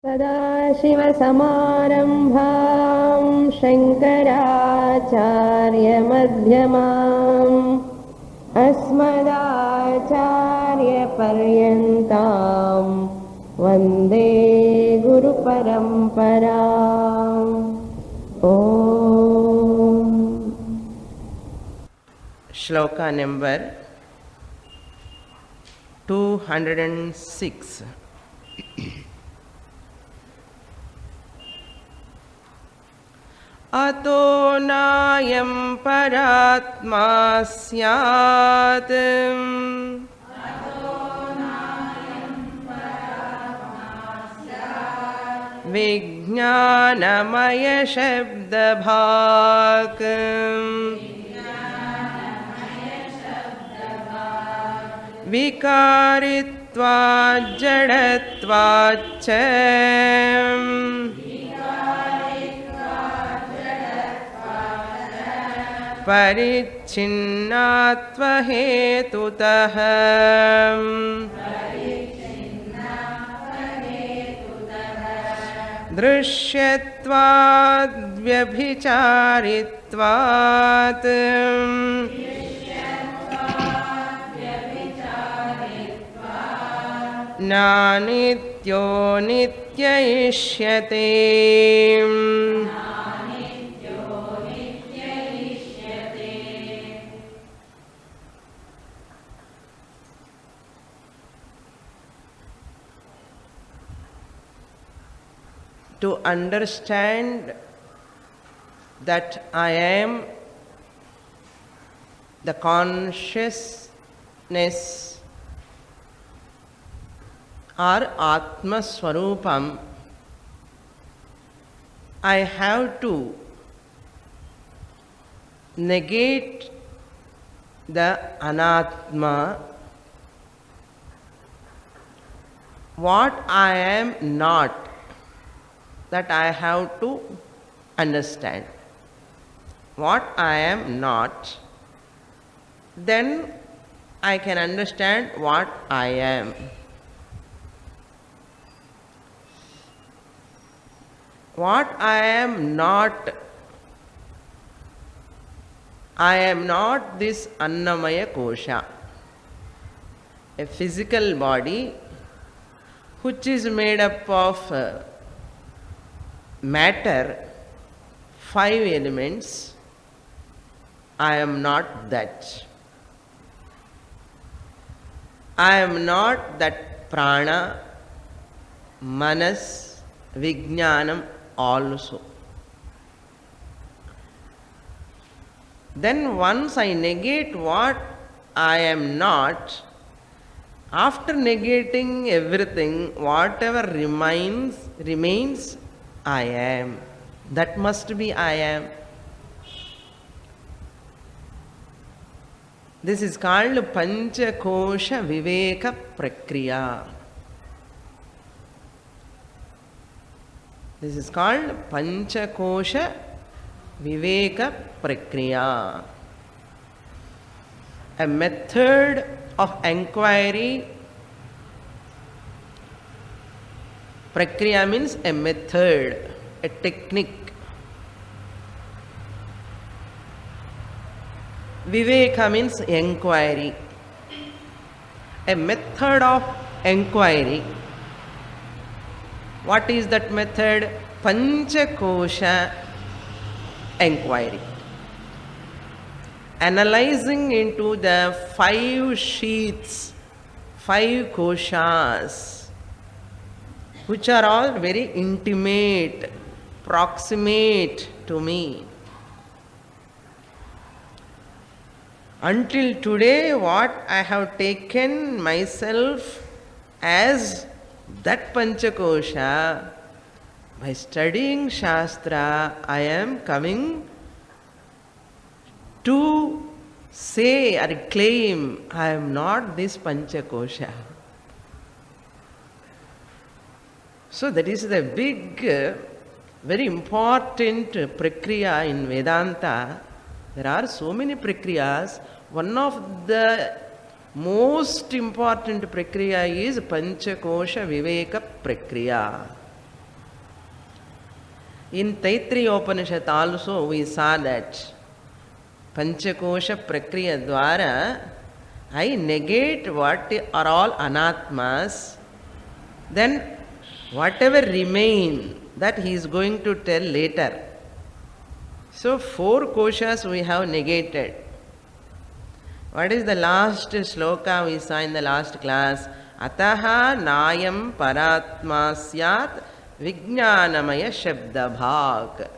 सदाशिवसमारम्भां शङ्कराचार्यमध्यमाम् अस्मदाचार्यपर्यन्तां वन्दे गुरुपरम्पराम्। ॐ श्लोका नंबर 206। अतो नायं परात्मा स्यात् विज्ञानमय शब्दभाक् विकारित्वात् जडत्वाच्च परिच्छिन्नात्वहेतुतः दृश्यत्वाद् व्यभिचारित्वात् नानित्यो नित्ययिष्यते। To understand that I am the consciousness or Atma Swarupam, I have to negate the Anatma, what I am not, that I have to understand. What I am not, then I can understand what I am. What I am not this Annamaya Kosha, a physical body which is made up of matter, 5 elements. I am not that. I am not that prana, manas, vijnanam also. Then once I negate what I am not, after negating everything, whatever remains I am. That must be I am. This is called Panchakosha Viveka Prakriya. This is called Panchakosha Viveka Prakriya. A method of enquiry. Prakriya means a method, a technique. Viveka means enquiry. A method of enquiry. What is that method? Panchakosha enquiry. Analyzing into the 5 sheaths, 5 koshas, which are all very intimate, proximate to me. Until today, what I have taken myself as that Panchakosha, by studying Shastra, I am coming to say or claim I am not this Panchakosha. So that is the big, very important prakriya in Vedanta. There are so many prakriyas. One of the most important prakriya is Panchakosha Viveka Prakriya. In Taittiriya Upanishad also we saw that Panchakosha Prakriya Dwara I negate what are all anatmas, then whatever remain that he is going to tell later. So 4 koshas we have negated. What is the last shloka we saw in the last class? Ataha nayam paratma syat vijnanamaya shabda bhag.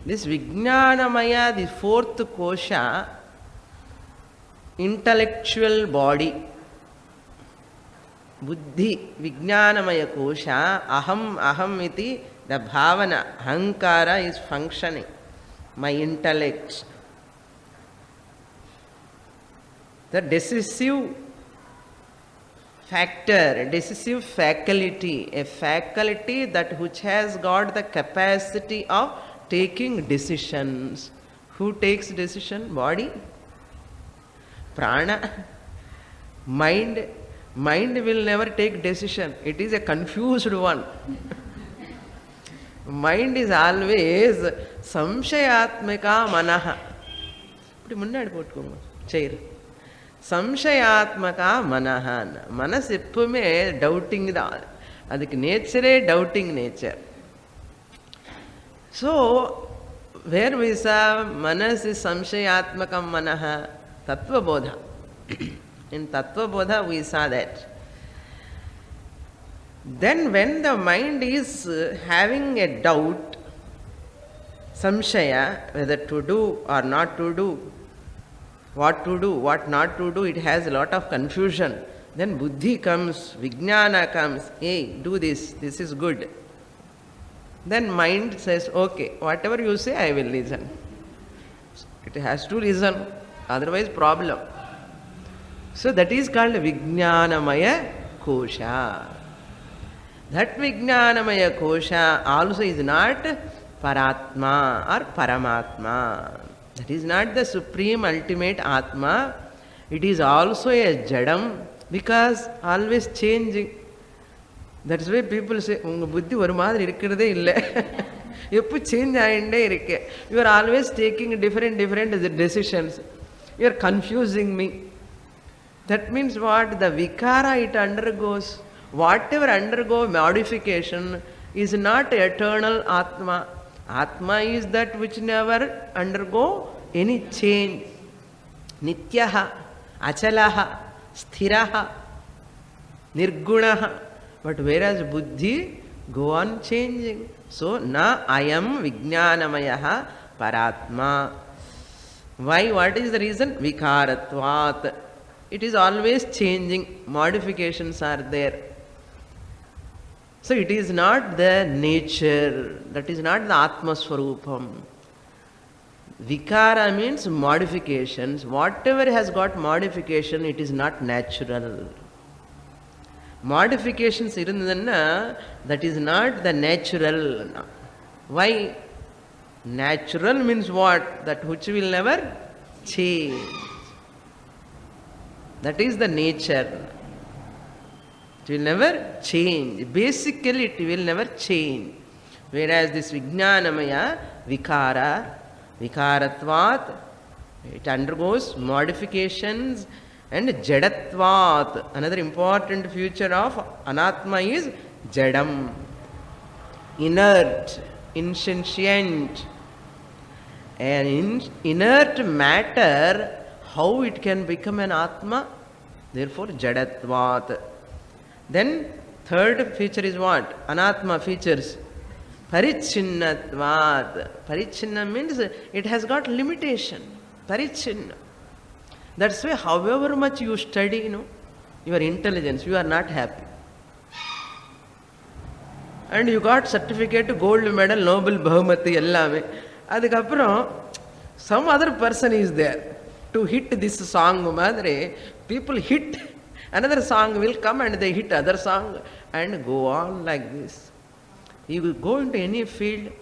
This vijnanamaya, the 4th kosha, intellectual body. Buddhi, vijnanamaya kosha, aham iti, the bhavana, ahankara is functioning. My intellect. The decisive factor, decisive faculty, a faculty that which has got the capacity of taking decisions. Who takes decision? Body? Prana? Mind? Mind will never take decision. It is a confused one. Mind is always samshayatmaka manaha. இப்படி முன்னாடி போட்டுக்கோங்க சரி. சம்சயாத்மகா மனஹா. மனசு எப்பவுமே doubting தான். அதுக்கு நேச்சரே doubting nature. So where we saw manas is samshayatmakam manaha, Tattvabodha. In Tattvabodha we saw that. Then when the mind is having a doubt, samshaya, whether to do or not to do, what to do, what not to do, it has a lot of confusion. Then buddhi comes, vijnana comes, hey, do this, this is good. Then mind says, okay, whatever you say, I will listen. It has to listen, otherwise problem. So that is called vijnanamaya kosha. That vijnanamaya kosha also is not paratma or paramatma. That is not the supreme ultimate atma. It is also a jadam, because always changing. That's why people say, unga buddhi oru maadhiri irukkiradhe illa. Eppu change aayinde irukke. You are always taking different decisions. You are confusing me. That means what? The vikara it undergoes. Whatever undergo modification is not eternal atma. Atma is that which never undergo any change. Nityaha, achalaha, sthiraha, nirgunaha. But whereas buddhi go on changing. So na ayam vijnanamayaha paratma. Why? What is the reason? Vikaratvat. It is always changing. Modifications are there. So it is not the nature, that is not the Atma Swarupam. Vikara means modifications. Whatever has got modification, it is not natural. Modifications irundhanna, that is not the natural. Why? Natural means what? That which will never change. That is the nature. It will never change. Basically, it will never change. Whereas this vijnanamaya, vikara, vikaratvat, it undergoes modifications, and jadatvat. Another important feature of anatma is jadam. Inert, insentient. And inert matter, how it can become an atma? Therefore, jadatvat. Then third feature is what? Anatma features. Parichinnatvat. Parichinna means it has got limitation. Parichinna. That's why however much you study, your intelligence, you are not happy. And you got certificate, gold medal, Nobel Bahumati, ellame. Adukapram, some other person is there to hit this song madre. People hit. Another song will come and they hit other song and go on like this. You will go into any field,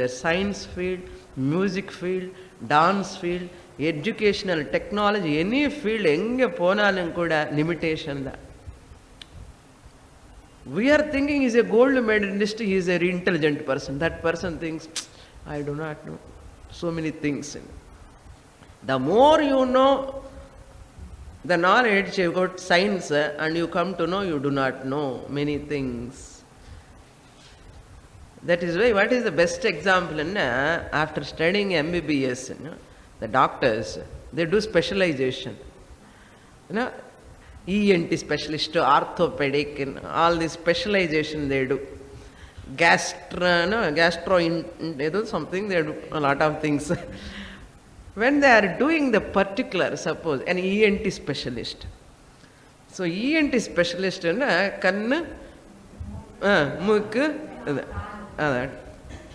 science field, music field, dance field, educational, technology, any field, enge ponalum kuda limitation da. We are thinking he's a gold medalist, he is a very intelligent person. That person thinks, I do not know so many things. The more you know the knowledge, you got science, and you come to know you do not know many things. That is why, what is the best example? After studying MBBS, the doctors, they do specialization. ENT specialist, orthopedic, and all this specialization they do. Something, they do a lot of things. When they are doing the particular, suppose an ENT specialist. So ENT specialist, kannu, mukku,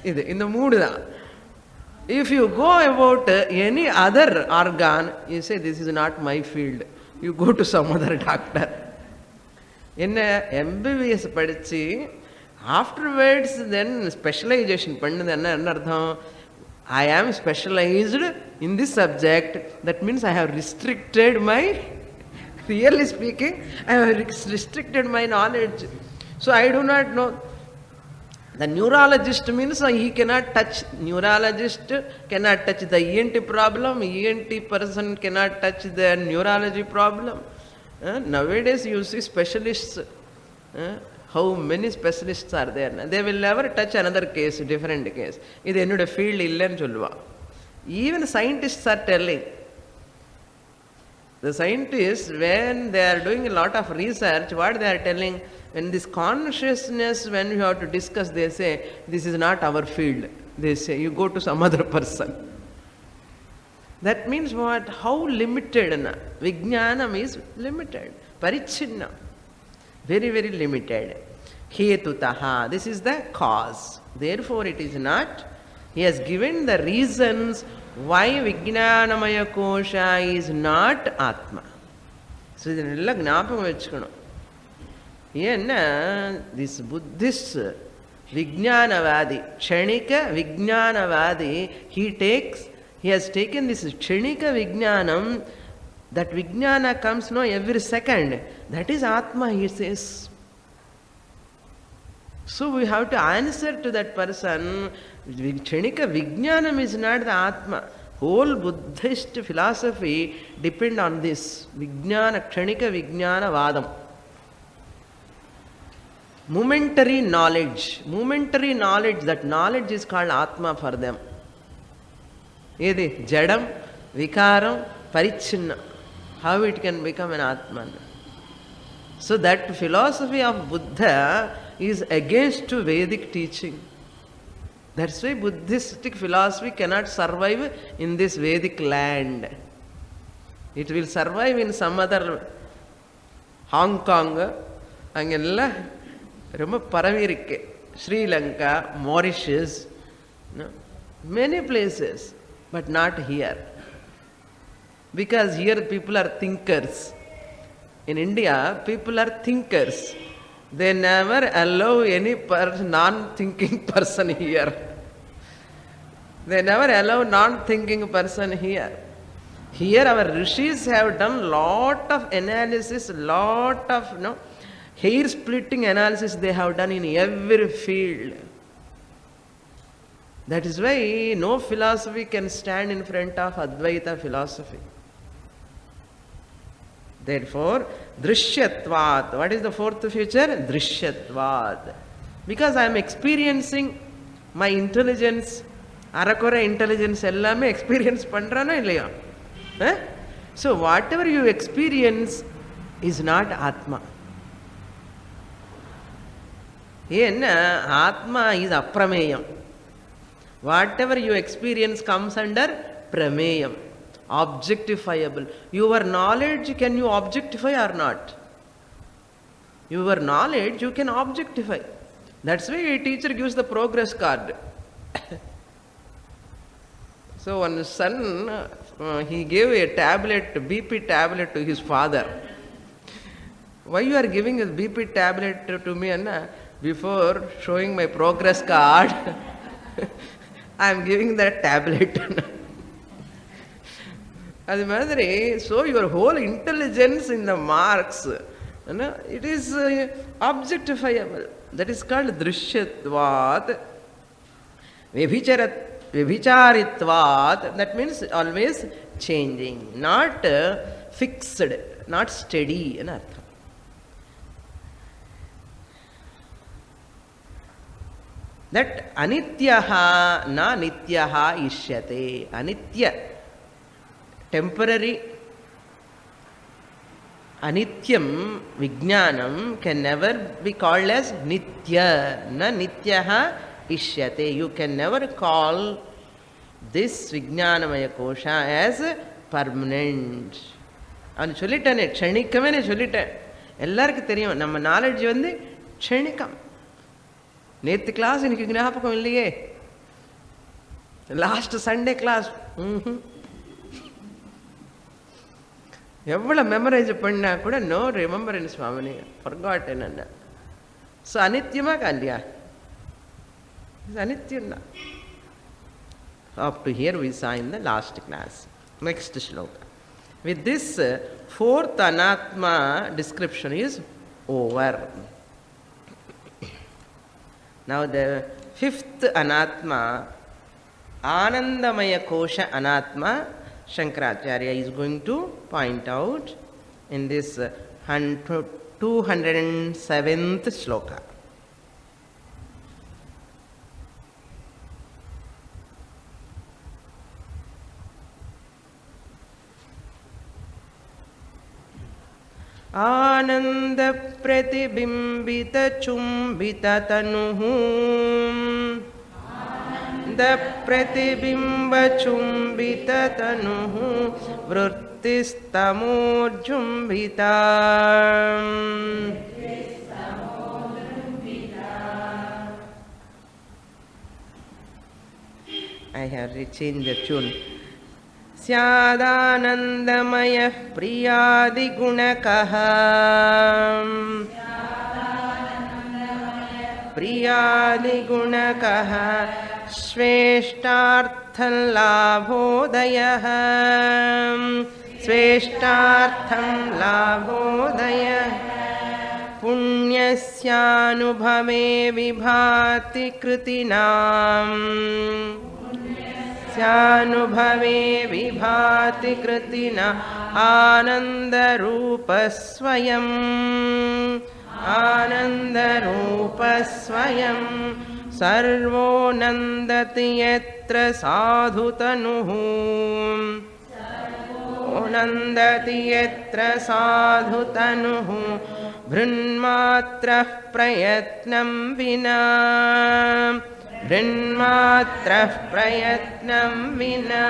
in the mood. If you go about any other organ, you say, this is not my field. You go to some other doctor. In MBBS padichi, afterwards then specialization pannadhu, I am specialized in this subject. That means I have restricted my, really speaking, I have restricted my knowledge. So I do not know. The neurologist means he cannot touch, neurologist cannot touch the ENT problem, ENT person cannot touch the neurology problem. Nowadays you see specialists, how many specialists are there? They will never touch another case, different case. This is a field. Even scientists are telling. The scientists, when they are doing a lot of research, what they are telling, when this consciousness, when you have to discuss, they say, this is not our field. They say, you go to some other person. That means what? How limited? Vijnanam is limited. Parichinna. Very, very limited. Hetutaha. This is the cause. Therefore, it is not. He has given the reasons why Vijnanamaya Kosha is not Atma. So, this is gnapam. This Buddhist Vijnanavadi, Kshanika Vijnanavadi, he has taken this Kshanika Vijnanam, that Vijnana comes now every second. That is Atma, he says. So we have to answer to that person, Kshanika Vijnanam is not the Atma. Whole Buddhist philosophy depend on this. Vijnana, Kshanika Vijnana Vadam. Momentary knowledge, that knowledge is called Atma for them. Edi Jadam, Vikaram, Parichinna. How it can become an Atman? So that philosophy of Buddha is against Vedic teaching. That's why Buddhistic philosophy cannot survive in this Vedic land. It will survive in some other Hong Kong, Angella. Sri Lanka, Mauritius, many places, but not here. Because here people are thinkers. In India, people are thinkers. They never allow any non-thinking person here. They never allow non-thinking person here. Here our rishis have done lot of analysis, lot of hair-splitting analysis they have done in every field. That is why no philosophy can stand in front of Advaita philosophy. Therefore, Drishyatvat. What is the fourth feature? Drishyatvat. Because I am experiencing my intelligence, Arakora intelligence, ellame experience pandrana illaya. So whatever you experience is not Atma. Atma is aprameyam. Whatever you experience comes under prameyam, objectifiable. Your knowledge, can you objectify or not? Your knowledge you can objectify. That's why a teacher gives the progress card. So one son, he gave a tablet, BP tablet to his father. Why you are giving a BP tablet to me, Anna? Before showing my progress card, I am giving that tablet. So your whole intelligence in the marks, It is objectifiable. That is called drishyatvat. Vibhicharitvat, that means always changing, not fixed, not steady. That anityaha na nityaha ishyate. Anitya, temporary. Anityam, Vijnanam, can never be called as Nitya. Na Nityaha Ishyate. You can never call this Vijnanamaya Kosha as permanent. அவன் சொல்லிட்டானே, க்ஷணிக்கமே நான் சொல்லிட்டேன். எல்லாருக்கும் தெரியும் நம்ம knowledge க்ஷணிக்கம். நேற்று class எனக்கு ஞாபகம் இல்லையே. லாஸ்ட் சண்டே கிளாஸ் எவ்வளோ மெமரைஸ் பண்ணா கூட நோ ரிமெம்பரன்ஸ் சுவாமினி, ஃபர்காட்டன் என்ன. ஸோ அனித்தியமா இல்லையா? அனித்தியம்தான். Up to here we saw in the last class. Next shloka. With this, fourth anatma description is over. Now the fifth anatma, Anandamaya Kosha anatma, Shankaracharya is going to point out in this 207th shloka. Ananda pratibhimbita chumbita tanuhu the pratibimba chumbita tanuhu vritistamo jumbita. I have changed the tune. Syadanandamaya priyadi gunakaha priyadi gunakaha Sveshtartham labhodayah Sveshtartham labhodayah Punyasyanubhave vibhati kritinam Syanubhave vibhati kritina Ananda rupa swayam Ananda rupa swayam Sarvo nandati yatra sadhu tanuhu Nandati yatra sadhu tanuhu Bhrinmatrah prayatnam vina Bhrinmatrah prayatnam vina.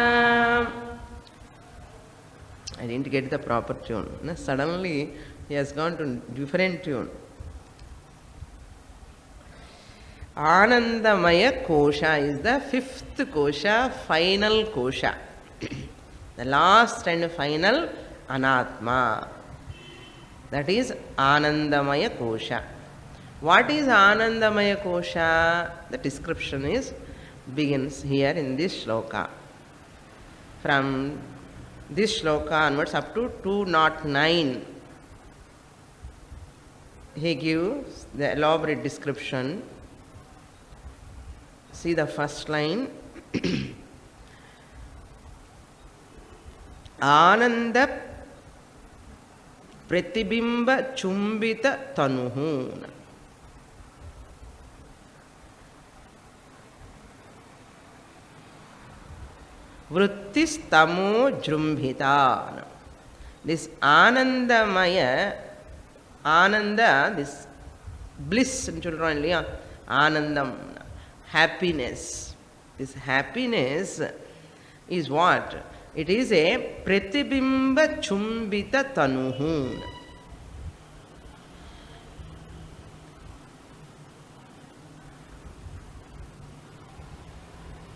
I didn't get the proper tune. Suddenly he has gone to different tune. Anandamaya Kosha is the fifth Kosha, final Kosha. The last and final Anatma. That is Anandamaya Kosha. What is Anandamaya Kosha? The description begins here in this shloka. From this shloka onwards up to 209, he gives the elaborate description. See the first line. Ananda pratibimba chumbita tanuhu. Vrittistamo jrumbhita. This Anandamaya, Ananda, this bliss, Anandam, happiness. This happiness is what? It is a pratibimba chumbita tanuhu.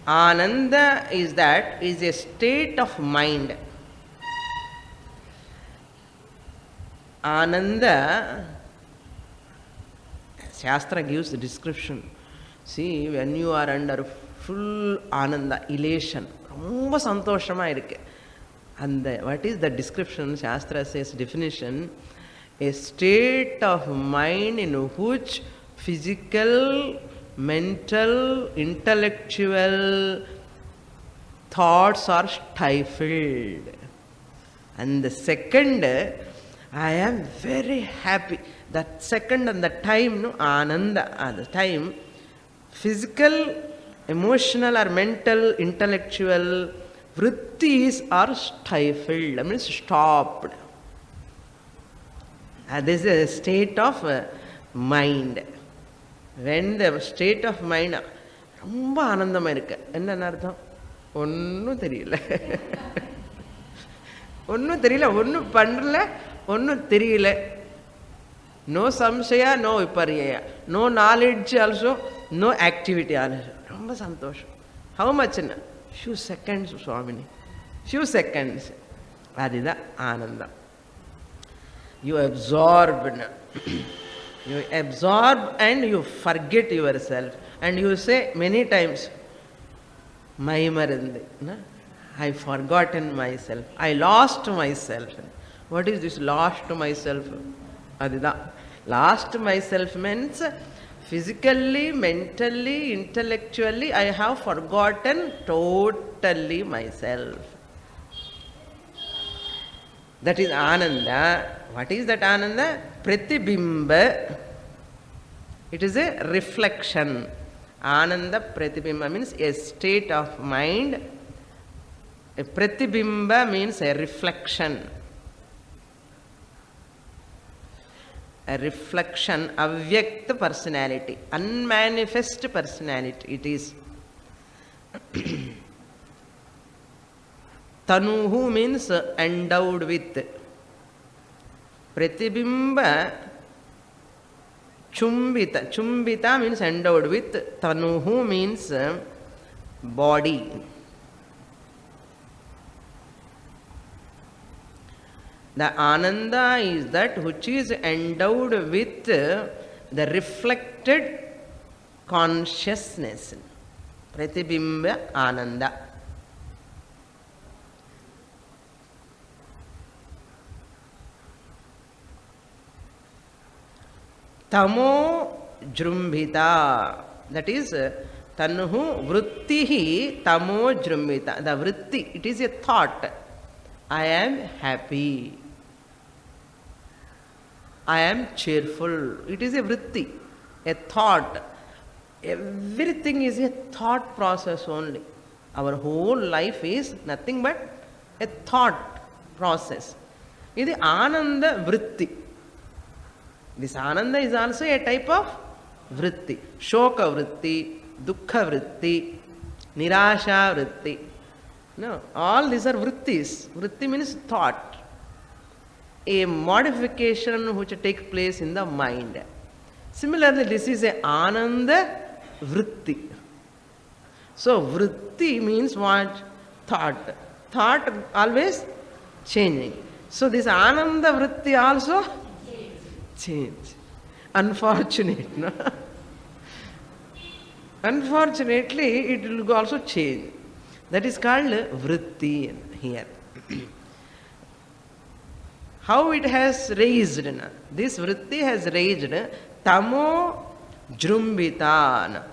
Ananda is a state of mind. Ananda, Shastra gives the description. See, when you are under full Ananda, elation, ரொம்ப சந்தோஷமா இருக்கு. And what is the description? Shastra says definition. a state of mind in which physical, mental, intellectual thoughts are stifled. And the second, I am very happy. That second and the time, no, ananda, at the time, physical, emotional or mental, intellectual vrittis are stifled, I mean stopped. This is a state of mind. When the state of mind, ரொம்ப ஆனந்தமாக இருக்கு. என்னென்ன அர்த்தம்? ஒன்றும் தெரியல, ஒன்றும் தெரியல, ஒன்றும் பண்ணல, ஒன்றும் தெரியல. நோ சம்சயா, நோ விபர்யா, no knowledge also, no activity also. ரொம்ப சந்தோஷம். ஹவு மச்னா? ஃபியூ செகண்ட்ஸ் சுவாமினி, ஃபியூ செகண்ட்ஸ். அதுதான் ஆனந்தம். You absorb, you absorb and you forget yourself. And you say many times, Maimarindi, I forgotten myself, I lost myself. What is this lost myself? Adida. Lost myself means physically, mentally, intellectually, I have forgotten totally myself. That is Ananda. What is that Ananda? Pratibimba. It is a reflection. Ananda Pratibimba means a state of mind. A Pratibimba means a reflection. A reflection, avyakta personality, unmanifest personality it is. Tanuhu means endowed with. Pratibimba, chumbita. Chumbita means endowed with. Tanuhu means body. The Ananda is that which is endowed with the reflected consciousness. Pratibimba Ananda. Tamo jrumbhita. That is Tanuhu vrittihi tamo jrumbhita. The vritti, it is a thought. I am happy, I am cheerful. It is a vritti, a thought. Everything is a thought process only. Our whole life is nothing but a thought process. This is Ananda vritti. This Ananda is also a type of vritti. Shoka vritti, dukkha vritti, nirasha vritti. No, all these are vrittis. Vritti means thought. A modification which takes place in the mind. Similarly, this is a Ananda vritti. So, vritti means what? Thought. Thought always changing. So, this Ananda vritti also change. Unfortunate, no? Unfortunately, it will also change. That is called vritti here. How it has raised? This vritti has raised tamo jrumbita.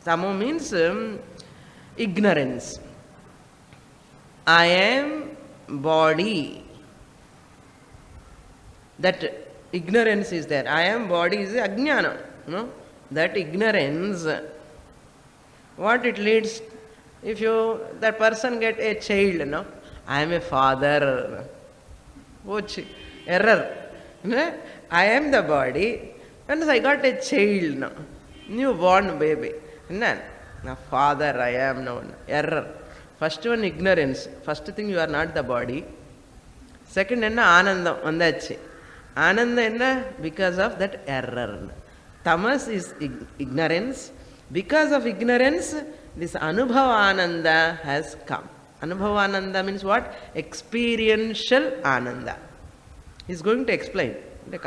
Tamo means ignorance. I am body. That ignorance is there. I am body is ajnana. No? That ignorance, what it leads? If that person get a child, no? I am a father. Error. I am the body and I got a child, no? Newborn baby. No, father I am, no. Error. First one ignorance. First thing you are not the body. Second enna anandam vandachi. Ananda enna? Because of that error. Tamas is ignorance. Because of ignorance, this Anubhavananda has come. Anubhavananda means what? Experiential Ananda. He is going to explain. He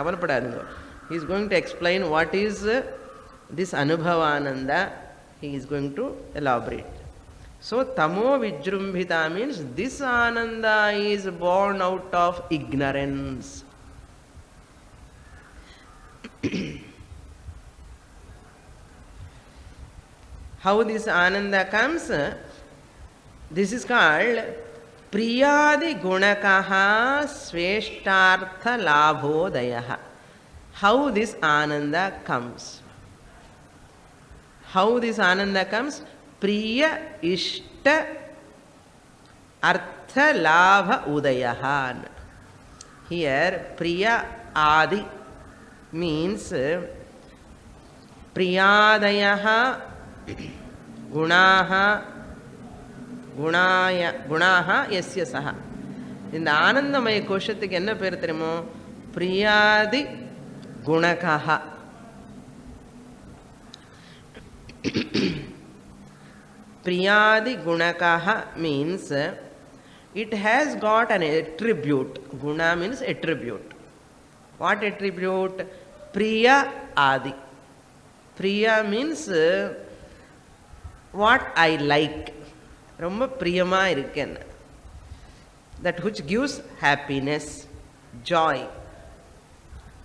is going to explain what is this Anubhavananda. He is going to elaborate. So, Tamo Vijrumbhita means this Ananda is born out of ignorance. How this Ananda comes? This is called Priyadi Gunakaha Sveshtartha Labhodayaha. How this Ananda comes? How this Ananda comes? Priya Ishta Artha Labha Udayaha. Here Priya Adi means Priyadayaha Gunaha Gunaha Yasya Saha. In the Anandamaya Koshathukku enna per theriyumo? Priyadi Gunakaha. Priyadi Gunakaha means it has got an attribute. Guna means attribute. What attribute? Priya Adi. Priya means what I like. Romba priyama irukken. That which gives happiness, joy.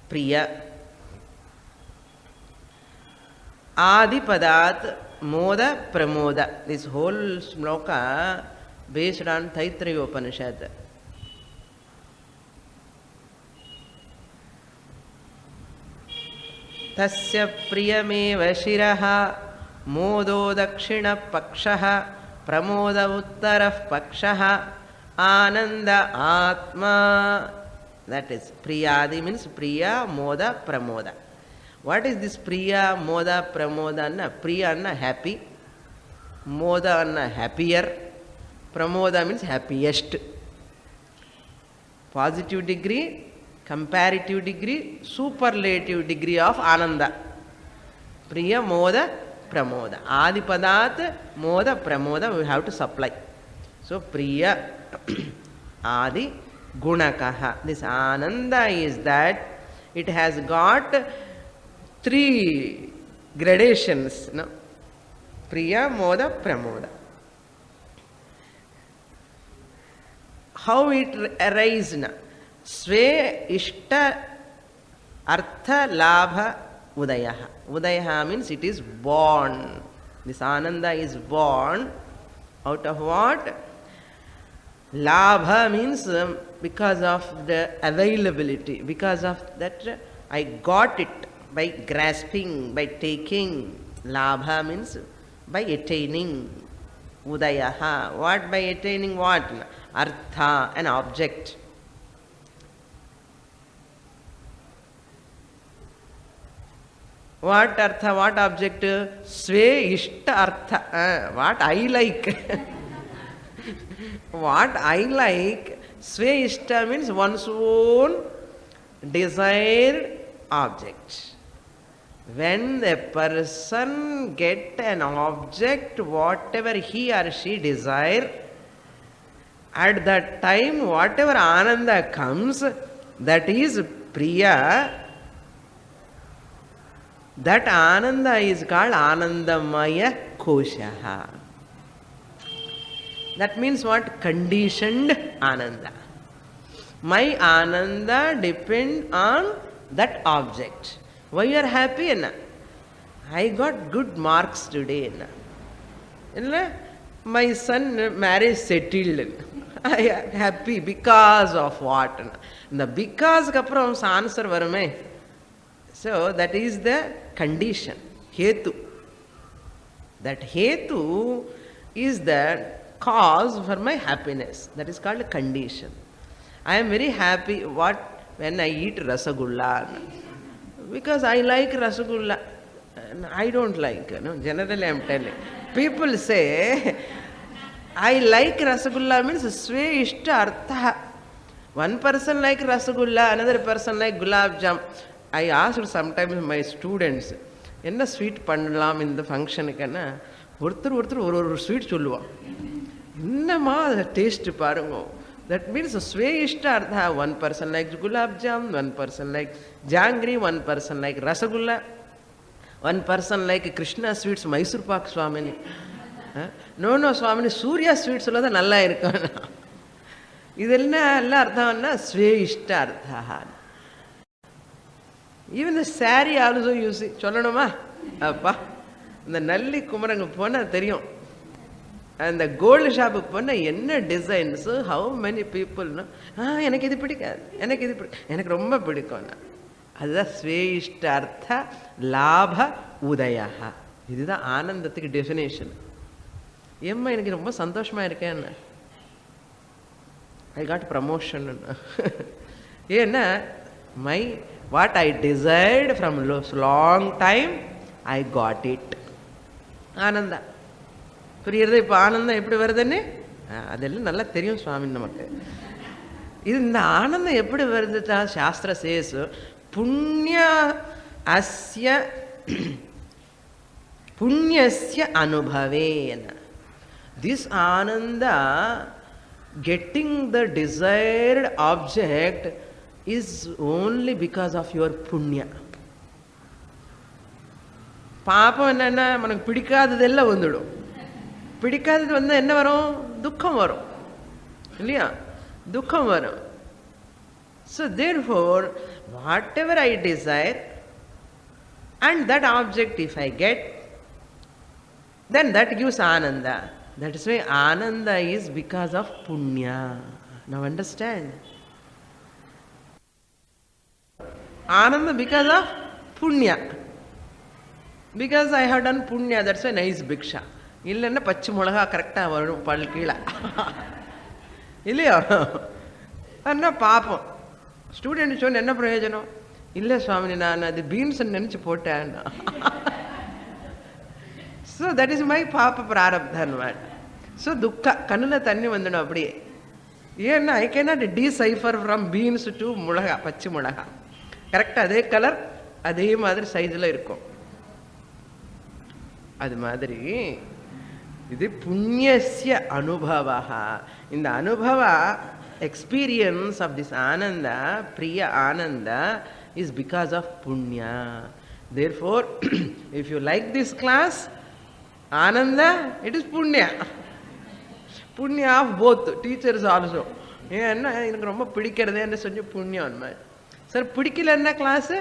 Priya. Adi Padat Moda Pramoda. This whole sloka based on Taittiriya Upanishad. Tasya priyameva shiraha modo dakshina pakshaha pramoda uttarah pakshaha ananda atma. That is Priyadi means Priya, Moda, Pramoda. What is this Priya, Moda, Pramoda? Anna? Priya anna happy, Moda anna happier, Pramoda means happiest. Positive degree, comparative degree, superlative degree of Ananda. Priya, Moda, Pramoda. Adi Padat, Moda, Pramoda we have to supply. So Priya, Adi, Gunakaha. This Ananda is that it has got 3 gradations. No? Priya, Moda, Pramoda. How it arises? Sve Ishta Artha Labha Udayaha. Udayaha means it is born. This Ananda is born out of what? Labha means because of the availability, because of that I got it by grasping, by taking. Labha means by attaining. Udayaha. What by attaining what? Artha, an object. What artha, what object? Sve ishta artha. What I like. What I like. Sve ishta means one's own desired object. When the person get an object, whatever he or she desire, at that time, whatever Ananda comes, that is Priya. That Ananda is called Anandamaya Koshaha. That means what? Conditioned Ananda. My Ananda depend on that object. Why you are happy? I got good marks today. My son marriage settled. I am happy because of what? The because kapram answer varume. So that is the condition. Hetu. That hetu is the cause for my happiness. That is called a condition. I am very happy when I eat rasagulla. Because I like rasagulla. I don't like. Generally I am telling. People say, I like rasagulla means sve ishta artha. One person like rasagulla, another person like gulab jam. I asked sometimes my students, enna sweet pannalam in the function kanna ஒருத்தர் sweet சொல்லுவா. என்னமா taste பாருங்க. That means sve ishta artha. One person likes gulab jam, one person like jangri, one person like rasagulla, one person like Krishna sweets, Mysore Pak Swamini. No, Swamini, Surya sweets sollada nalla irukku. Idella ella artham enna sve ishta artha. Even the saree also you see. சொல்லணுமா அப்பா இந்த நல்லி குமரங்க போனால் தெரியும். அந்த gold ஷாப்புக்கு போனால் என்ன designs, how many பீப்புள்னா எனக்கு இது பிடிக்காது, எனக்கு இது எனக்கு ரொம்ப பிடிக்கும்னா அதுதான் ஸ்வேஷ்டார்த்த லாப உதயா. இதுதான் ஆனந்தத்துக்கு டெஃபினேஷன். ஏம்மா எனக்கு ரொம்ப சந்தோஷமாக இருக்கேன், ஐ காட் ப்ரமோஷன். ஏன்னா my what I desired from long time I got it. Ananda புரியுறது. இப்போ ஆனந்தம் எப்படி வருதுன்னு அதெல்லாம் நல்லா தெரியும் சுவாமி நமக்கு. இது இந்த ஆனந்தம் எப்படி வருது? சாஸ்திர சேசு புண்ணிய அஸ்ய புண்ணியஸ்ய அனுபவேன. திஸ் ஆனந்தா getting the desired object is only because of your punya. பாப்பம் என்னன்னா நமக்கு பிடிக்காததெல்லாம் வந்துடும். பிடிக்காதது வந்து என்ன வரும்? துக்கம் வரும் இல்லையா? துக்கம் வரும். So therefore whatever I desire and that object if I get, then that gives ananda. That is why ananda is because of punya. Now understand? Ananda because of punya. Because I have done punya, that's why nice bhiksha. இல்லைன்னா பச்சை மிளகா கரெக்டாக வரும் பல் கீழே இல்லையா? ஆனால் பார்ப்போம். ஸ்டூடெண்ட் சொன்ன என்ன பிரயோஜனம்? இல்லை சுவாமி நான் அது பீன்ஸ் நினச்சி போட்டேன். ஸோ தட் இஸ் மை பாப்ப பிராரப்தான். ஸோ துக்கா கண்ணில் தண்ணி வந்துடும் அப்படியே. ஏன்னா I cannot decipher from beans to மிளகா, பச்சை மிளகா கரெக்டாக அதே கலர் அதே மாதிரி சைஸில் இருக்கும். அது மாதிரி இது புண்ணியஸ்ய அனுபவா. இந்த அனுபவ எக்ஸ்பீரியன்ஸ் ஆஃப் திஸ் ஆனந்தா, பிரிய ஆனந்தா இஸ் பிகாஸ் ஆஃப் புண்ணியா. Therefore if you like this class ஆனந்தா, இட் இஸ் புண்ணியா. புண்ணியா ஆஃப் போத் டீச்சர்ஸ் ஆல்சோ. ஏன்னா எனக்கு ரொம்ப பிடிக்கிறதே என்ன செஞ்சு புண்ணியம் அந்த மாதிரி. சார் பிடிக்கல என்ன கிளாஸு?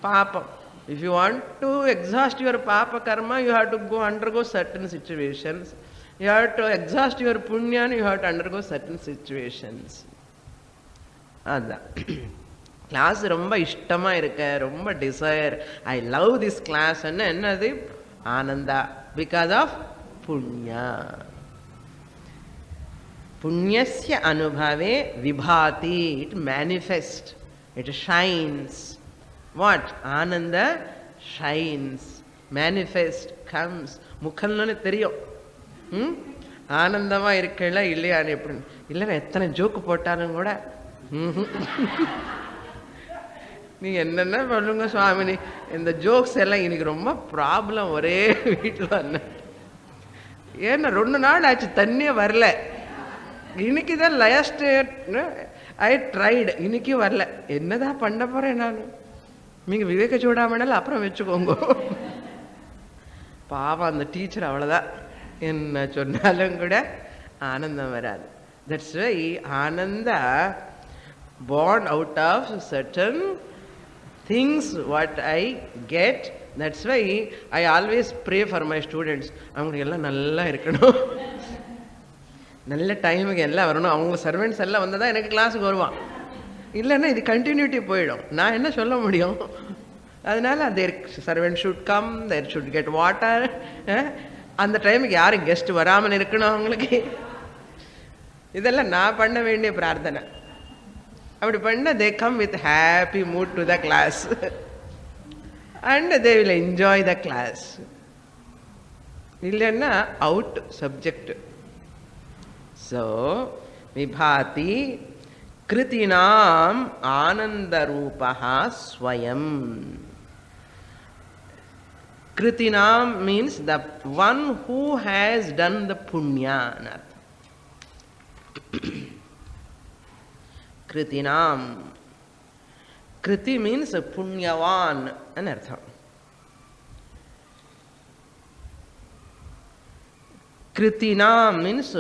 பாப்பம். If you want to exhaust your papa karma, you have to undergo certain situations. You have to exhaust your punya, and you have to undergo certain situations. அதான் கிளாஸ் ரொம்ப இஷ்டமாக இருக்க, ரொம்ப desire, I love this class. என்னது? ஆனந்தா, because of புண்ணியா. புண்ணியஸ்ய அனுபவே விபாதி. It manifest, it shines. What? Ananda shines, manifest, comes. முக்கல்னு தெரியும். ஆனந்தமாக இருக்கல இல்லையான்னு எப்படி இல்லைன்னா எத்தனை ஜோக்கு போட்டாலும் கூட நீ என்னென்ன சொல்லுங்க சுவாமினி, இந்த ஜோக்ஸ் எல்லாம் இன்னைக்கு ரொம்ப ப்ராப்ளம் ஒரே வீட்டில் வந்த. ஏன்னா 2 நாள் ஆச்சு தண்ணியே வரல. இன்னைக்கு தான் லாஸ்ட் ஐ ட்ரைடு, இன்னைக்கு வரல. என்னதான் பண்ண போகிறேன் நான்? நீங்கள் விவேக சூடாமணல் அப்புறம் வச்சுக்கோங்க. பாவம் அந்த டீச்சர் அவ்வளோதான், என்ன சொன்னாலும் கூட ஆனந்தம் வராது. That's why ananda born out of certain things what I get. That's why I always pray for my students. அவங்களுக்கு எல்லாம் நல்லா இருக்கணும், நல்ல டைமுக்கு எல்லாம் வரணும். அவங்க சர்வெண்ட்ஸ் எல்லாம் வந்தால் தான் எனக்கு கிளாஸுக்கு வருவான். இல்லைன்னா இது கண்டினியூட்டி போயிடும். நான் என்ன சொல்ல முடியும்? அதனால there servant should come, there should get water. அந்த டைமுக்கு யாரும் கெஸ்ட் வராமல் இருக்கணும் அவங்களுக்கு. இதெல்லாம் நான் பண்ண வேண்டிய பிரார்த்தனை. அப்படி பண்ண they come with happy mood to the class and they will enjoy the class. இல்லைன்னா அவுட் சப்ஜெக்ட். ஸோ விபாதி கிருதினாம் ஆனந்தரூபா ஸ்வயம். கிருதினாம் means the one who has done the புண்ணியா. கிருதினாம், கிருதி மீன்ஸ் புண்ணியவான் அர்த்தம். கிருதினாம் means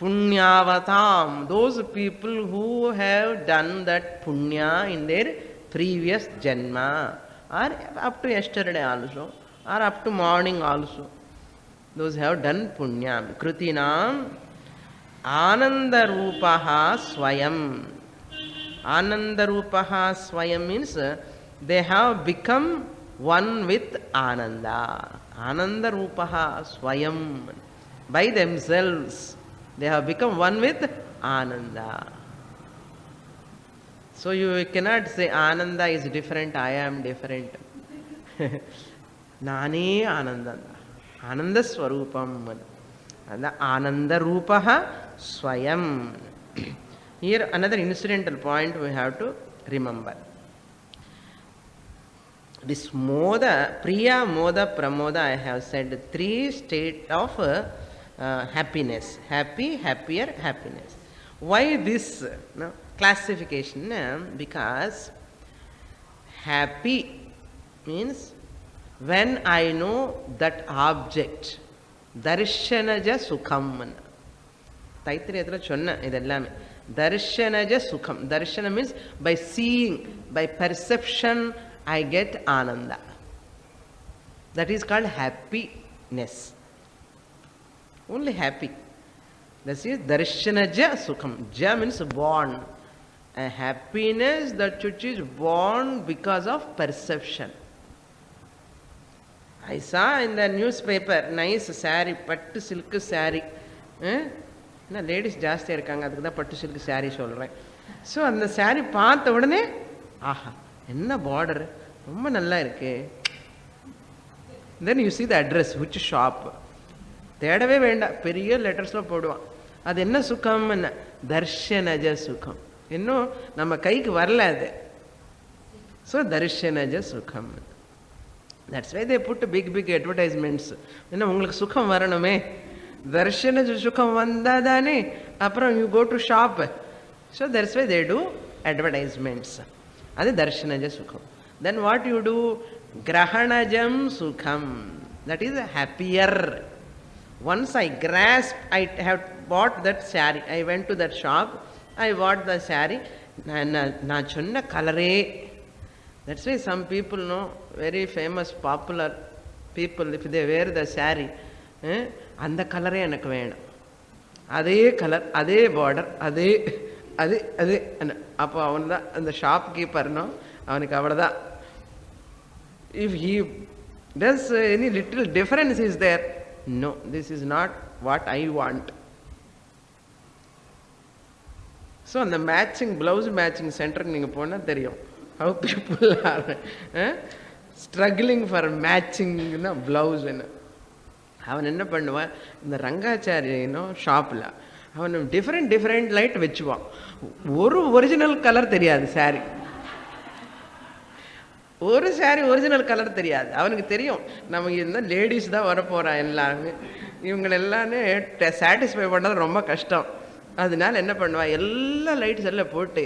punyavatam, those people who have done that punya in their previous janma, or up to yesterday also, or up to morning also. Those have done punyam. Krutinam Ananda Rupaha Swayam. Ananda Rupaha Swayam means they have become one with Ananda. Ananda Rupaha Swayam. By themselves, they have become one with Ananda. So you cannot say Ananda is different, I am different. Nani Ananda. Ananda Swarupam. Ananda Rupaha Swayam. Here another incidental point we have to remember. This moda, Priya, Moda, Pramoda, I have said 3 states of happiness. Happy, happier, happiness. Why this classification? Because happy means when I know that object, darshanaja sukham. Taittiriyathila sonna idellame. Darshanaja sukham. Darshana means by seeing, by perception, I get ananda. That is called happiness. Only happy. This is darshanaja sukham. Ja means born. A happiness that which is born because of perception. I saw in the newspaper nice saree, pattu silk saree. Ladies ஜாஸ்தியாக இருக்காங்க, அதுக்கு தான் பட்டு silk sari சொல்கிறேன். So அந்த சாரீ பார்த்த உடனே ஆஹா என்ன பார்டர் ரொம்ப நல்லா இருக்கு. Then you see the address which shop. தேடவே வேண்டாம், பெரிய லெட்டர்ஸில் போடுவான். அது என்ன சுகம்? என்ன தர்ஷனஜ சுகம். இன்னும் நம்ம கைக்கு வரல அது. ஸோ தர்ஷனஜ சுகம். That's why they put big big advertisements. என்ன உங்களுக்கு சுகம் வரணுமே, தர்ஷனஜ சுகம் வந்தால் தானே அப்புறம் you go to shop. So that's why they do advertisements. அது தர்ஷனஜ சுகம். Then what you do? கிரகணஜம் சுகம். That is happier. Once I grasp, I have bought that saree. I went to that shop. I bought the saree. நான் சொன்ன கலரே. That's why some people know, very famous, popular people, if they wear the saree, அந்த கலரே எனக்கு வேணும், அதே colour, அதே border, அதே அது அது. அப்போ அவன் தான் அந்த ஷாப் கீப்பர்னோ, அவனுக்கு அவ்வளோதான். If he does any little difference is there, no, this is not what I want. So அந்த மேட்சிங் ப்ளவுஸ் மேட்சிங் சென்டருக்கு நீங்கள் போனால் தெரியும் how people are struggling for matching blouse. அவன் என்ன பண்ணுவான், இந்த ரங்காச்சாரியனோ ஷாப்பில் அவன் டிஃப்ரெண்ட் லைட் வச்சுவான். ஒரு ஒரிஜினல் கலர் தெரியாது சாரி. ஒரு சாரி ஒரிஜினல் கலர் தெரியாது. அவனுக்கு தெரியும் நமக்கு இந்த லேடிஸ் தான் வரப்போகிறான், எல்லாமே இவங்களெல்லாமே சாட்டிஸ்ஃபை பண்ணுறது ரொம்ப கஷ்டம். அதனால என்ன பண்ணுவான், எல்லா லைட்ஸ் எல்லாம் போட்டு.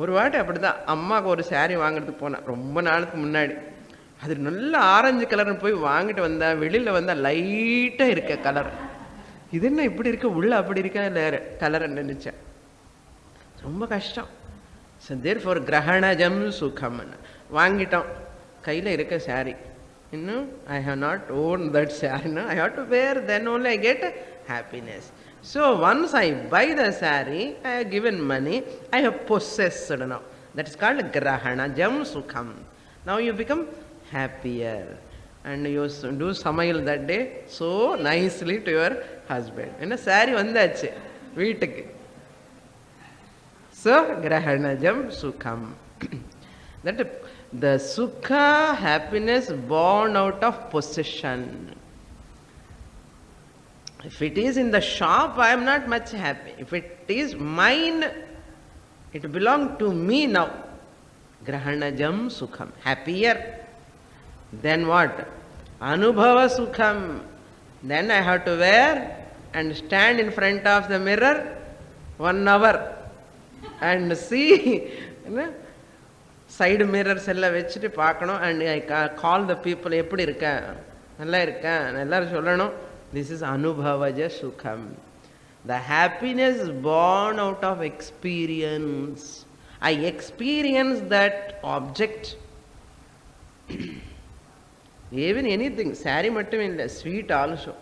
ஒரு வாட்டி அப்படி தான் அம்மாவுக்கு ஒரு சாரீ வாங்குறதுக்கு போனேன் ரொம்ப நாளுக்கு முன்னாடி. அது நல்ல ஆரஞ்சு கலர்னு போய் வாங்கிட்டு வந்தேன். வெளியில் வந்தால் லைட்டாக இருக்க கலர். இது என்ன இப்படி இருக்க, உள்ள அப்படி இருக்கா இல்லை கலர் நினச்சேன். ரொம்ப கஷ்டம். ஸோ தேர்ஃபார் கிரகணஜம் சுகம்னு வாங்கிட்டோம். கையில் இருக்க சாரீ இன்னும் I have not own that sari. I have to wear, then only I get happiness. So once I buy the saree, I have given money, I have possessed now. That is called grahanajam sukham. Now you become happier and you do samayil that day so nicely to your husband. என்ன saree வந்தாச்சு வீட்டுக்கு. So grahanajam sukham. That the sukha, happiness born out of possession. If it is in the shop, I am not much happy. If it is mine, it belongs to me now. Grahanajam sukham. Happier. Then what? Anubhava sukham. Then I have to wear and stand in front of the mirror 1 hour and see. Side mirrors எல்லாம் வச்சுட்டு பார்க்கணும். And I call the people, எப்படி இருக்க, நல்லா இருக்க, எல்லாரும் சொல்லணும். This is Anubhavaja Sukham. The happiness born out of experience. I experience that object. Even anything, saree mattum illa, sweet also.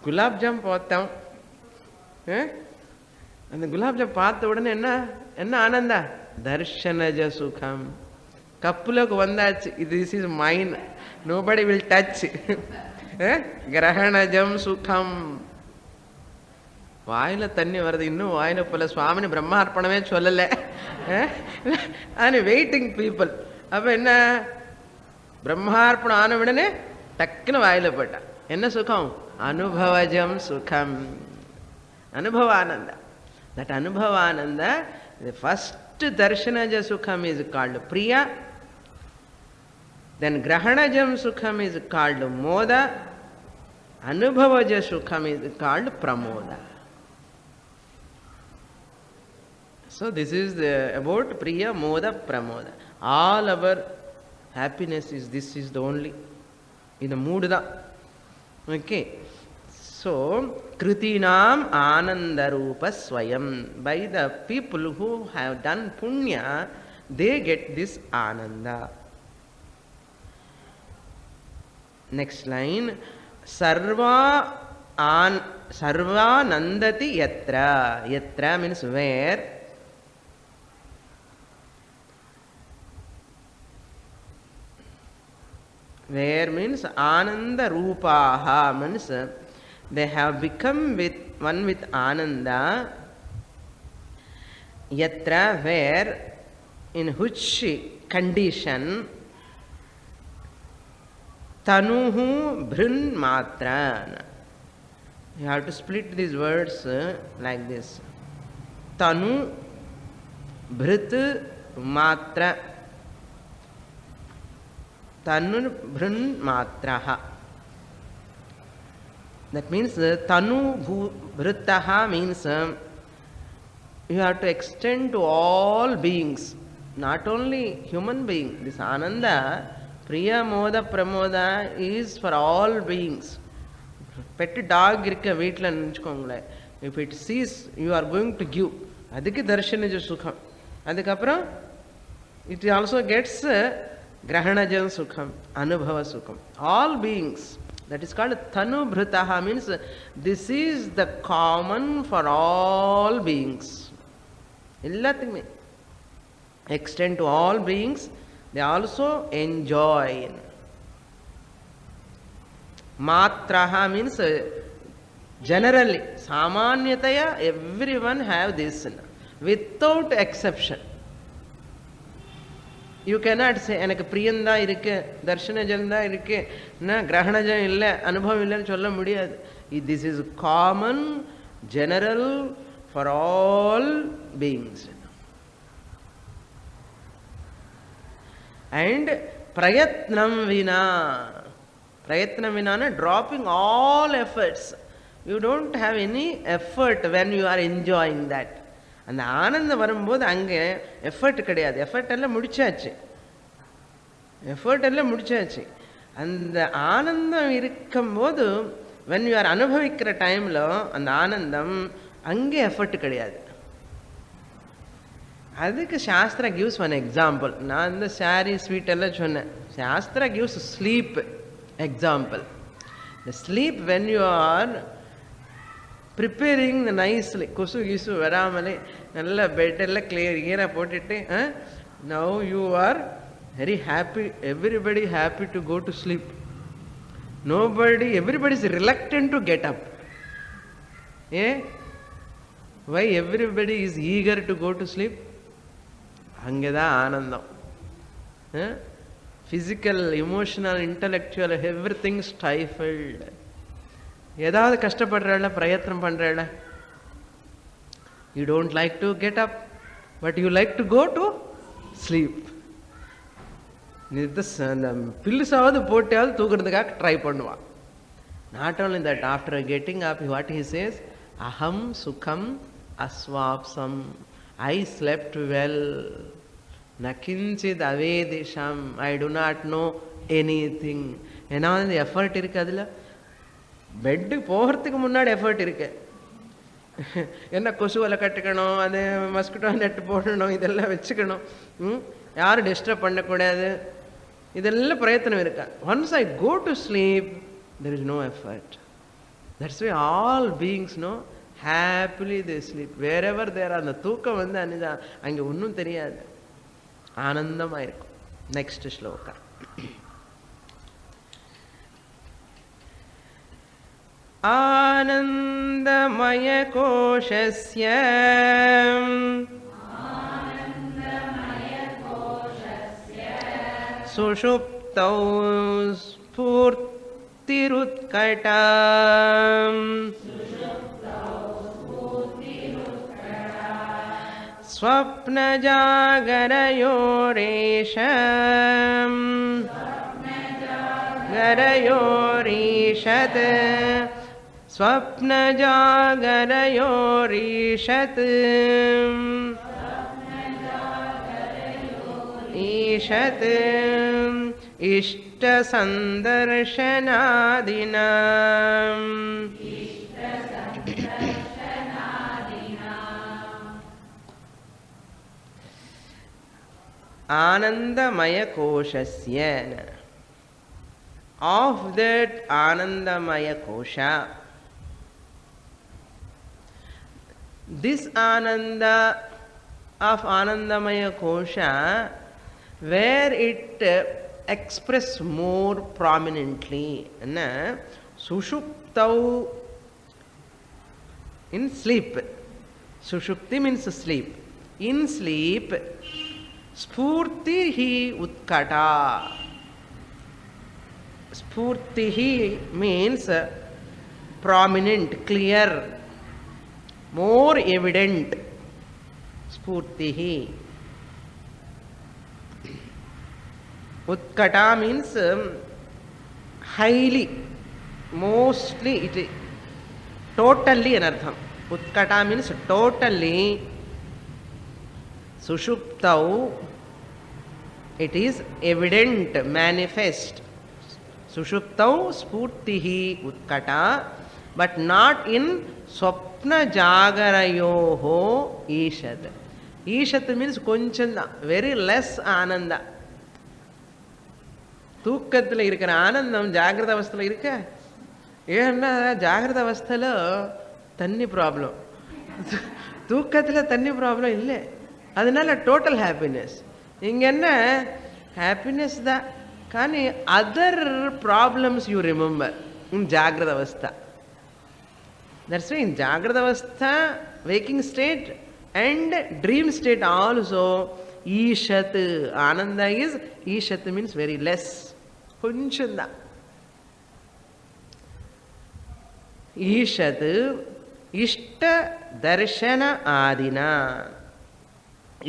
Gulab jam பார்த்தோம், அந்த குலாப் ஜாம் பார்த்த உடனே என்ன என்ன ஆனந்தா, தர்ஷனஜ சுகம். கப்புலக்கு வந்தாச்சு, this is mine, nobody will touch. கிரகணஜம் சுகம். வாயில தண்ணி வருது, இன்னும் வாயில போல. சுவாமினி பிரம்மார்ப்பணமே சொல்லலை, வெயிட்டிங் பீப்புள். அப்ப என்ன, பிரம்மார்ப்பணம் ஆன உடனே டக்குன்னு வாயில போட்டான். என்ன சுகம், அனுபவஜம் சுகம், அனுபவானந்த. That Anubhavananda, the first Darshanaja Sukham is called Priya, then Grahanajam Sukham is called Moda, Anubhavaja Sukham is called Pramoda. So this is about Priya, Moda, Pramoda. All our happiness is, this is the only, in the mood da. Okay. So, Kritinam Anandarupa Swayam. By the people who have done punya, they get this Ananda. Next line. Sarva Nandati Yatra. Yatra means where. Where means Ananda Rupaha means they have become one with Ananda. Yatra, where, in which condition, tanuhu bhrun matran. You have to split these words like this. Tanu bhrit matra. Tanu bhrun matraha. That means Tanu Bhrittaha means you have to extend to all beings, not only human being. This Ananda, Priya, Moda, Pramoda is for all beings. Pet dog irukka veetla nenachukongla, if it sees you are going to give, adukku darshanaja sukham. Adukapra it also gets grahanaja sukham, anubhava sukham. All beings. That is called Tanu Bhritaha, means this is the common for all beings. Illathukume extend to all beings, they also enjoy. Matraha means generally, samanyataya, everyone have this without exception. You cannot say எனக்கு பிரியந்தா இருக்கு, தர்ஷனஜம் தான் இருக்கு, கிரகணஜம் இல்லை, அனுபவம் இல்லைன்னு சொல்ல முடியாது. This is common, general for all beings. And prayatnam vina. Prayatnam vina, dropping all efforts. You don't have any effort when you are enjoying that. அந்த ஆனந்தம் வரும்போது அங்கே எஃபர்ட் கிடையாது. எஃபர்ட் எல்லாம் முடிச்சாச்சு. அந்த ஆனந்தம் இருக்கும்போது when you are அனுபவிக்கிற டைம்ல அந்த ஆனந்தம், அங்கே எஃபர்ட் கிடையாது. அதுக்கு சாஸ்திரா gives one example. நான் இந்த சாரி ஸ்வீட் எல்லாம் சொன்னேன். Sastra gives sleep example. The sleep when you are preparing the nicely, கொசு கிசு வராமலே நல்ல பெட் எல்லாம் கிளியரா போட்டுட்டு, now you are very happy, everybody happy to go to sleep. Everybody is reluctant to get up. Why everybody is eager to go to sleep? அங்கதான் ஆனந்தம். Physical, emotional, intellectual, everything stifled. ஏதாவது கஷ்டப்படுறாள், பிரயத்னம் பண்றாள். You don't like to get up, but you like to go to sleep. பில்லுசாவது போட்டாவது தூக்குறதுக்காக try பண்ணுவான். Not only that, after getting up, what he says, aham sukham asvapsam. I slept well. Nakinchid avedisham. I do not know anything. ஏன்னா அந்த effort இருக்கு, அதில் bed போகிறதுக்கு முன்னாடி எஃபர்ட் இருக்கு. என்ன கொசு வலை கட்டுக்கணும், அது மஸ்கிட்டோ நெட் போடணும், இதெல்லாம் வச்சுக்கணும், யாரும் டிஸ்டர்ப் பண்ணக்கூடாது, இதெல்லாம் பிரயத்தனம் இருக்கா. Once I go to sleep there is no effort. That's why all beings know happily they sleep wherever they are. அந்த தூக்கம் வந்து அங்கே ஒன்றும் தெரியாது, ஆனந்தமாக இருக்கும். நெக்ஸ்ட் ஸ்லோகா. ஆனந்தமய கோஷஸ்ய சுஷுப்தௌ ஸ்ஃபூர்த்திருத்கடா ஸ்வப்னஜாகரயோரேஷம் गरयोरीषत् स्वप्नजागरयोरीषत् ईषत् इष्टसन्दर्शनादिना आनंदमय कोशस्य. Of that Anandamaya Kosha, this Ananda of Anandamaya Kosha, where it express more prominently, Sushuptau, in sleep. Sushupti means sleep. In sleep, Spurti hi utkata. Spurtihi means prominent, clear, more evident. Spurtihi. Utkata means highly, mostly, totally anartham. Utkata means totally. Sushuptau, it is evident, manifest. Sushuptau spurtihi utkata, but not in swapna jagarayoho ishat. Ishat means konchanda, very less ananda. தூக்கத்தில் இருக்கிற ஆனந்தம் ஜாகிரத அவஸ்தையில் இருக்க. ஏன்னா ஜாகிரத அவஸ்தையில் தண்ணி ப்ராப்ளம், தூக்கத்தில் தண்ணி ப்ராப்ளம் இல்லை, அதனால டோட்டல் ஹாப்பினஸ். இங்கே என்ன ஹாப்பினஸ் தான், కానీ other problems you remember in జాగ్రత్త అవస్థ. దట్స్ వై ఇన్ జాగ్రత్త అవస్థ, waking state and dream state also ఈషత్ ఆనంద ఈజ్, ఈషత్ మీన్స్ వెరీ లెస్, కొంచెం దా. ఈషత్ ఇష్ట దర్శన ఆదిన.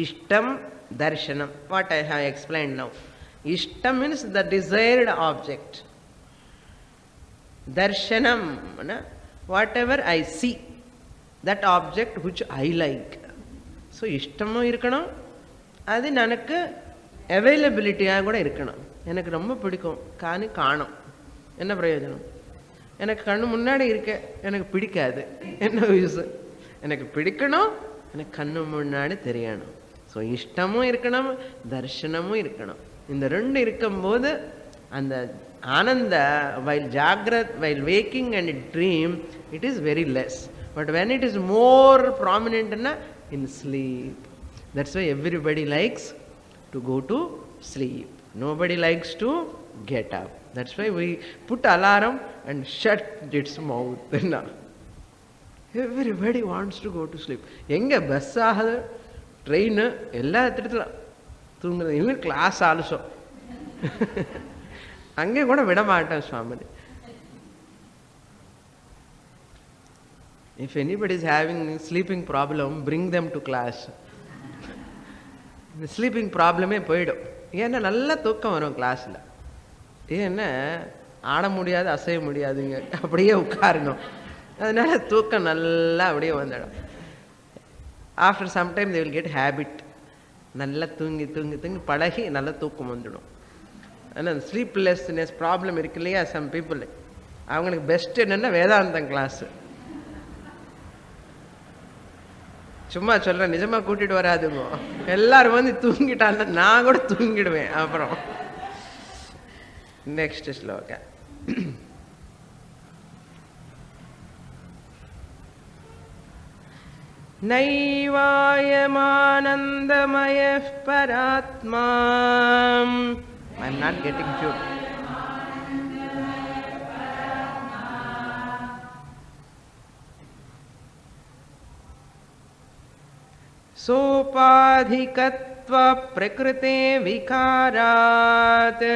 ఇష్టం దర్శనం, what I have explained now. Ishtam means the desired object. Darshanam, whatever I see, that object which I like. So ishtamum irukkanum, adu nanakku availability ah kuda irukkanum. Enakku romba pidikum kaani kaanum, enna prayojanam? Enakku kannu munnadi irukku, enakku pidikadu, enna use? Enakku pidikkanum, enakku kannu munnadi theriyanum. So ishtamum irukkanum, darshanamum irukkanum. இந்த ரெண்டு இருக்கும்போது அந்த ஆனந்த while jagrat, while waking and dream, it is very less. But when it is more prominent in sleep, that's why everybody likes to go to sleep. Nobody likes to get up. That's why we put alarm and shut its mouth. Everybody wants to go to sleep. எங்க bus ஆகுது, train, எல்லா இடத்துல தூங்குறது. இவன் class also அங்கே கூட விட மாட்டேன் சுவாமி. If anybody is having sleeping problem, bring them to class. இந்த ஸ்லீப்பிங் ப்ராப்ளமே போயிடும். ஏன்னா நல்லா தூக்கம் வரும் கிளாஸில். ஏன்னா ஆட முடியாது, அசைய முடியாதுங்க, அப்படியே உட்காரணும். அதனால தூக்கம் நல்லா அப்படியே வந்துடும். After sometime they will get habit. நல்லா தூங்கி தூங்கி தூங்கி பழகி நல்லா தூக்கம் வந்துடும். ஆனால் ஸ்லீப்லெஸ்னஸ் ப்ராப்ளம் இருக்கு இல்லையா சம் பீப்புள், அவங்களுக்கு பெஸ்ட் என்னென்னா வேதாந்தம் கிளாஸு. சும்மா சொல்கிறேன், நிஜமாக கூட்டிகிட்டு வராதுங்க. எல்லாரும் வந்து தூங்கிட்டான்னா நான் கூட தூங்கிடுவேன். அப்புறம் நெக்ஸ்ட் ஸ்லோக. நைவாயமானந்தமயः பராத்மா. I am not getting tune. सोपाधिकत्व प्रकृते विकारात्,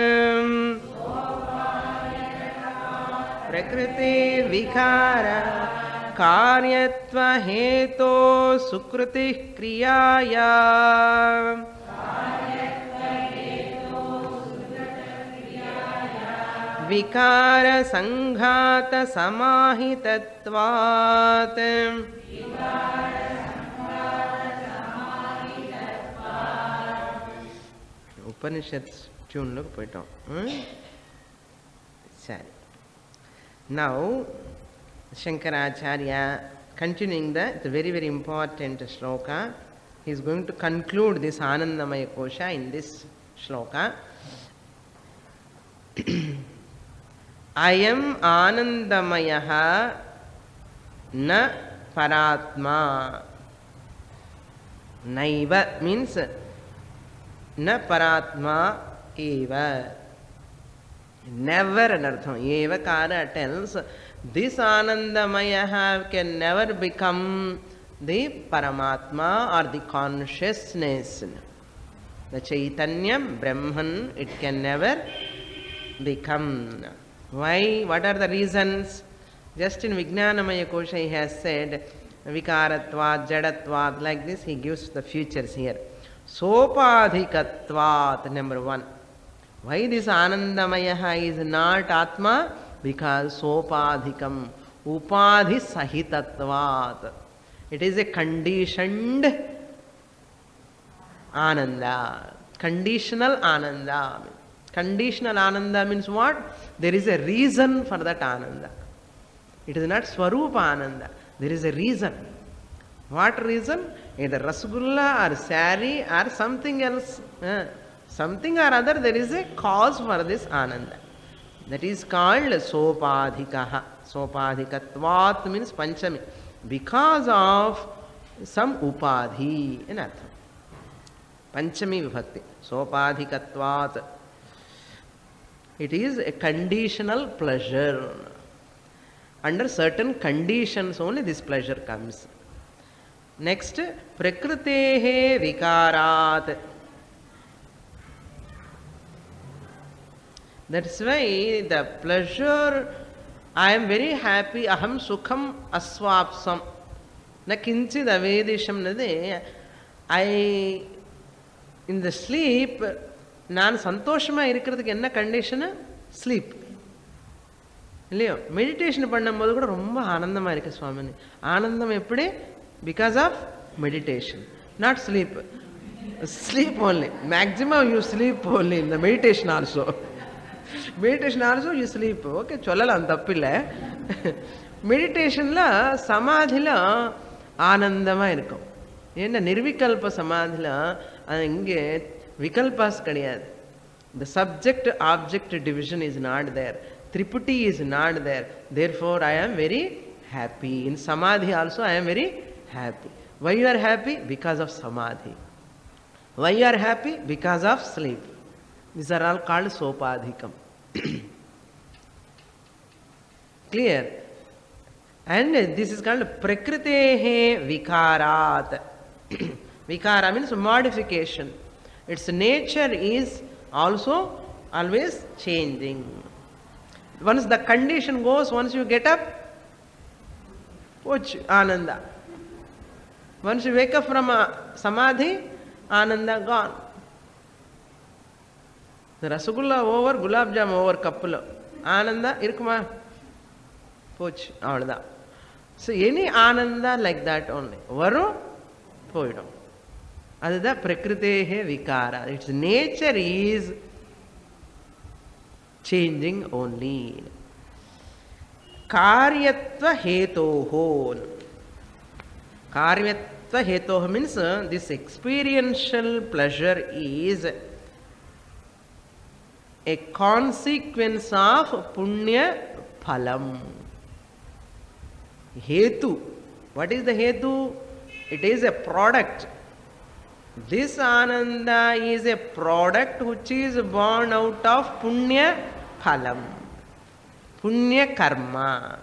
प्रकृते विकार कार्यत्व हेतो सुकृतिः क्रियाया, विकार संघात समाहितत्वात्. Upanishads tune look போய்ட்டோம். சரி. Now Shankaracharya, continuing the very very important shloka, he is going to conclude this Anandamaya Kosha in this shloka. I am Anandamayaha na Paratma. Naiva means na Paratma eva. Never anartham. Eva kara tells this Anandamaya can never become the Paramatma or the consciousness. The Chaitanyam, Brahman, it can never become. Why? What are the reasons? Just in Vijnanamaya Kosha he has said Vikaratvat, Jadatvat, like this he gives the futures here. Sopadhikatvat, number one. Why this Anandamaya is not Atma? Because Sopadhikam, Upadhi Sahitatvat. It is a conditioned Ananda. Conditional Ananda. Conditional Ananda means what? There is a reason for that Ananda. It is not Swarupa Ananda. There is a reason. What reason? Either Rasgulla or Sari or something else. Something or other, there is a cause for this Ananda. That is called Sopadhikaha. Sopadhikatvat means Panchami. Because of some Upadhi in Artham. Panchami Vibhakti. Sopadhikatvat. It is a conditional pleasure. Under certain conditions only this pleasure comes. Next, Prakrutehe Vikarat. That's why the pleasure, I am very happy, aham sukham aswapsam. Na kinchid avedisham nade, I, in the sleep, நான் சந்தோஷமாக இருக்கிறதுக்கு என்ன condition? Sleep இல்லையோ. Meditation பண்ணும்போது கூட ரொம்ப ஆனந்தமாக இருக்குது சுவாமினி. ஆனந்தம் எப்படி? Because of meditation, not sleep. Sleep only. Maximum you sleep only இந்த meditation also. Meditation also you sleep. Okay, சொல்லலாம், தப்பில்லை. மெடிடேஷனில் சமாதியில் ஆனந்தமாக இருக்கும். ஏன்னா நிர்விகல்ப சமாதியில் இங்கே Vikalpas kadiyad. The subject object division is not there. Triputi is not there. Therefore I am very happy. In Samadhi also I am very happy. Why you are happy? Because of Samadhi. Why you are happy? Because of sleep. These are all called Sopadhikam. Clear? And this is called Prakritehe Vikarat. Vikara means modification. Its nature is also always changing. Once the condition goes, once you get up, which Ananda. Once you wake up from Samadhi, Ananda gone. The Rasgulla over, Gulab Jam over couple. Ananda irukuma poch avladha. So any Ananda like that only. Varu poidum. அதுதான் பிரகிருதேஹே விகாரா. It's nature is changing only. காரியத்வ ஹேதோஹோ. காரியத்வ Karyatva hetoha means this experiential pleasure is a consequence of punya phalam. Hetu. What is the hetu? It is a product. This ananda is a product which is born out of punya phalam. Punya karma.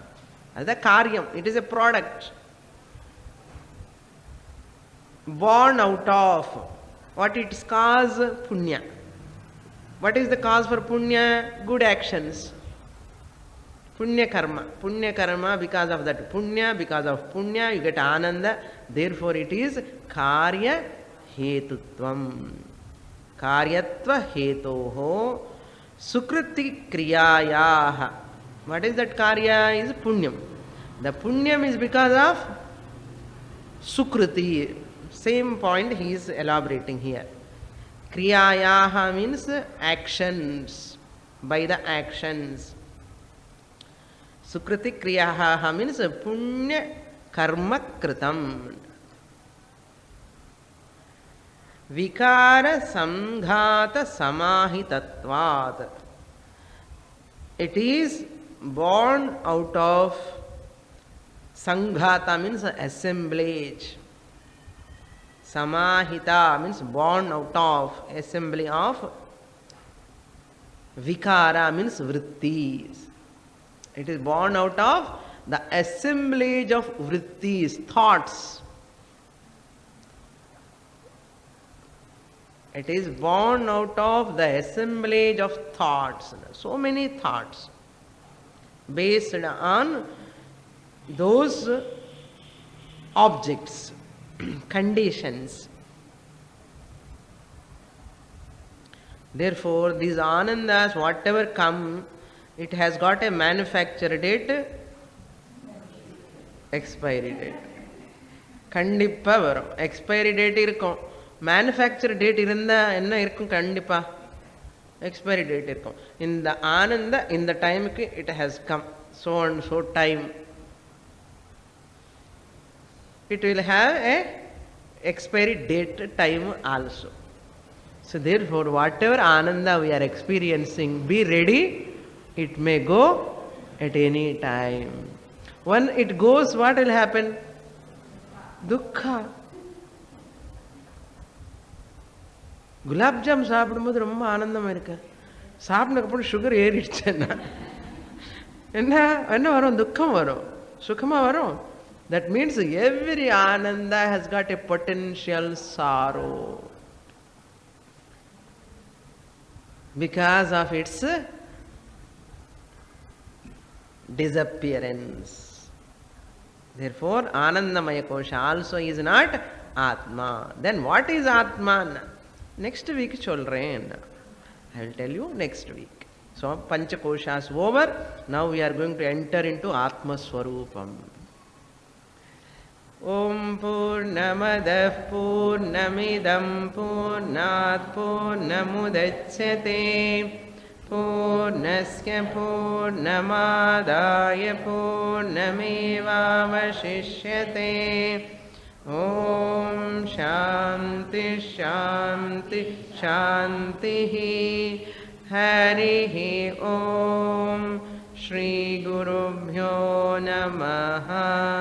That's the karyam. It is a product. Born out of what it cause? Punya. What is the cause for punya? Good actions. Punya karma. Punya karma, because of that punya, because of punya, you get ananda. Therefore, it is karya hetutvam. Karyatva hetoho sukriti kriyayaha. What is that karya? Is punyam. The punyam is because of sukriti. Same point he is elaborating here. Kriyayaha means actions. By the actions. Sukriti kriyaha means punya karma kritam. Vikara samghata samahitatvat. It is born out of sanghata means assemblage. Samahita means born out of assembly of. Vikara means vrittis. It is born out of the assemblage of vrittis, thoughts. It is born out of the assemblage of thoughts. So many thoughts based on those objects, conditions. Therefore, these anandas, whatever come, it has got a manufacture date, expiry date. Kandippa varum. Expiry date irukkum. Manufacture date irundha enna irukkum kandippa. Expiry date irukkum. In the ananda, in the time it has come. So and so time. It will have a expiry date time also. So therefore, whatever ananda we are experiencing, be ready. It may go at any time. When it goes, what will happen? Dukkha. Gulab jam சாப்பிடும்போது ரொம்ப ஆனந்தமா இருக்கு. சாப்பிட்டதுக்கப்புறம் sugar ஏறிடுச்சுன்னா என்ன என்ன வரும்? துக்கம் வரும். சுகமா வரும். That means every ananda has got a potential sorrow because of its disappearance. Therefore, Anandamaya Kosha also is not Atma. Then what is Atman? Next week cholren. I will tell you next week. So Pancha Koshas over. Now we are going to enter into Atma Swarupam. Om Purnamadah Purnamidam Purnat Purnamudachyate Purnasya Purnamadaya Purnamevavashishyate. Om Shanti Shanti Shanti. Harihi Om Shri Gurubhyo Namaha.